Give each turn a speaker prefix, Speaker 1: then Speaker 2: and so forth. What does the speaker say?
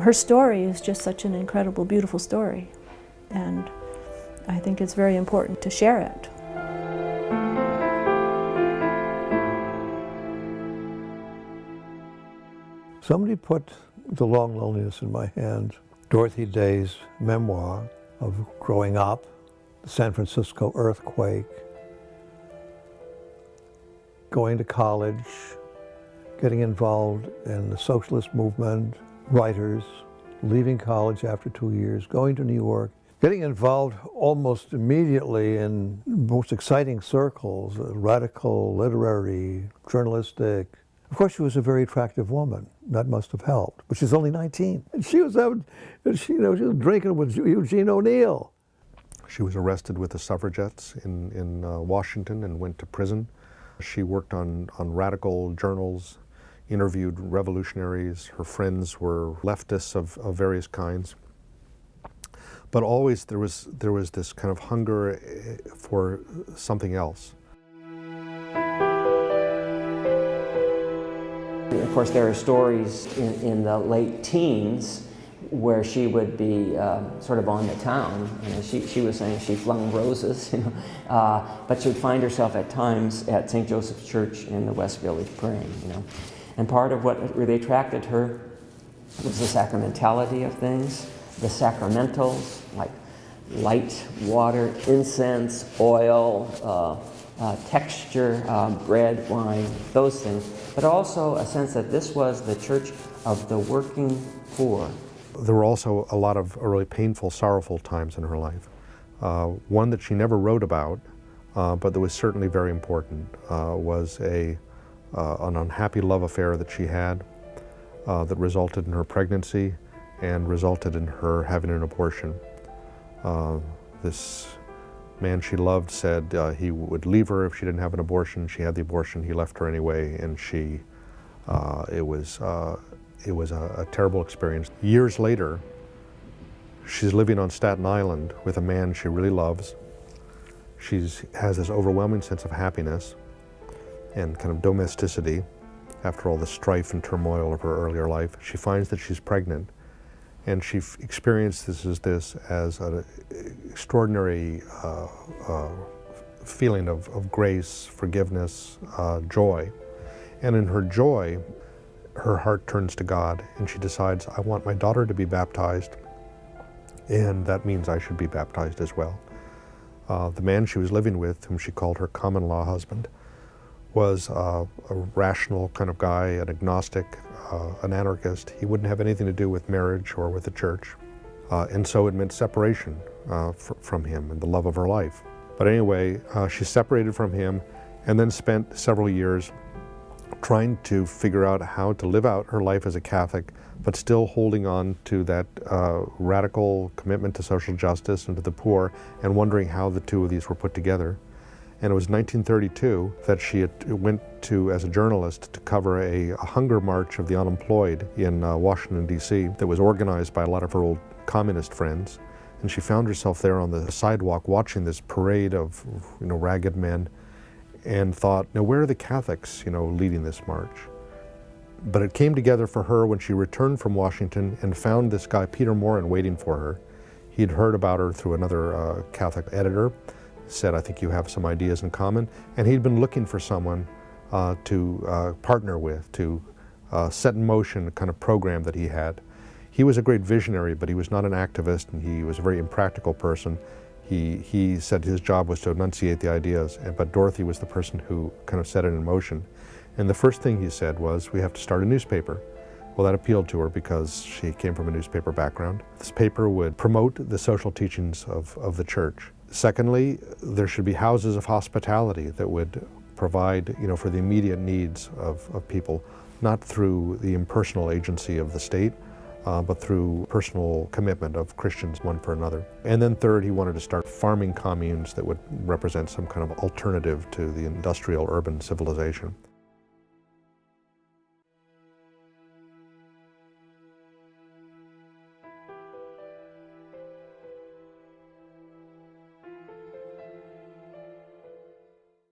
Speaker 1: her story is just such an incredible, beautiful story, and I think it's very important to share it.
Speaker 2: Somebody put The Long Loneliness in my hands, Dorothy Day's memoir of growing up, the San Francisco earthquake, going to college, getting involved in the socialist movement, writers, leaving college after 2 years, going to New York, getting involved almost immediately in most exciting circles, radical, literary, journalistic. Of course, she was a very attractive woman. That must have helped. But she's only 19. And she was out, she was drinking with Eugene O'Neill.
Speaker 3: She was arrested with the suffragettes in Washington and went to prison. She worked on radical journals, interviewed revolutionaries. Her friends were leftists of various kinds. But always there was this kind of hunger for something else.
Speaker 4: Of course, there are stories in the late teens where she would be sort of on the town. You know, she was saying she flung roses, you know, but she would find herself at times at St. Joseph's Church in the West Village praying, you know. And part of what really attracted her was the sacramentality of things, the sacramentals, like light, water, incense, oil, texture, bread, wine, those things, but also a sense that this was the church of the working poor.
Speaker 3: There were also a lot of really painful, sorrowful times in her life. One that she never wrote about, but that was certainly very important, was an unhappy love affair that she had that resulted in her pregnancy and resulted in her having an abortion. This man she loved said he would leave her if she didn't have an abortion. She had the abortion, he left her anyway, and it was a terrible experience. Years later, she's living on Staten Island with a man she really loves. She has this overwhelming sense of happiness and kind of domesticity after all the strife and turmoil of her earlier life. She finds that she's pregnant, and she experiences this as an extraordinary feeling of grace, forgiveness, joy. And in her joy, her heart turns to God, and she decides, I want my daughter to be baptized, and that means I should be baptized as well. The man she was living with, whom she called her common-law husband, was a rational kind of guy, an agnostic, an anarchist. He wouldn't have anything to do with marriage or with the church. And so it meant separation from him and the love of her life. But anyway, she separated from him and then spent several years trying to figure out how to live out her life as a Catholic, but still holding on to that radical commitment to social justice and to the poor, and wondering how the two of these were put together. And it was 1932 that she went to, as a journalist, to cover a hunger march of the unemployed in Washington, D.C. that was organized by a lot of her old communist friends. And she found herself there on the sidewalk watching this parade of, ragged men, and thought, now where are the Catholics, leading this march? But it came together for her when she returned from Washington and found this guy, Peter Morin, waiting for her. He'd heard about her through another Catholic editor, said, I think you have some ideas in common, and he'd been looking for someone to partner with, to set in motion a kind of program that he had. He was a great visionary, but he was not an activist, and he was a very impractical person. He said his job was to enunciate the ideas, but Dorothy was the person who kind of set it in motion. And the first thing he said was, we have to start a newspaper. Well, that appealed to her because she came from a newspaper background. This paper would promote the social teachings of the church. Secondly, there should be houses of hospitality that would provide, for the immediate needs of people, not through the impersonal agency of the state, but through personal commitment of Christians one for another. And then third, he wanted to start farming communes that would represent some kind of alternative to the industrial urban civilization.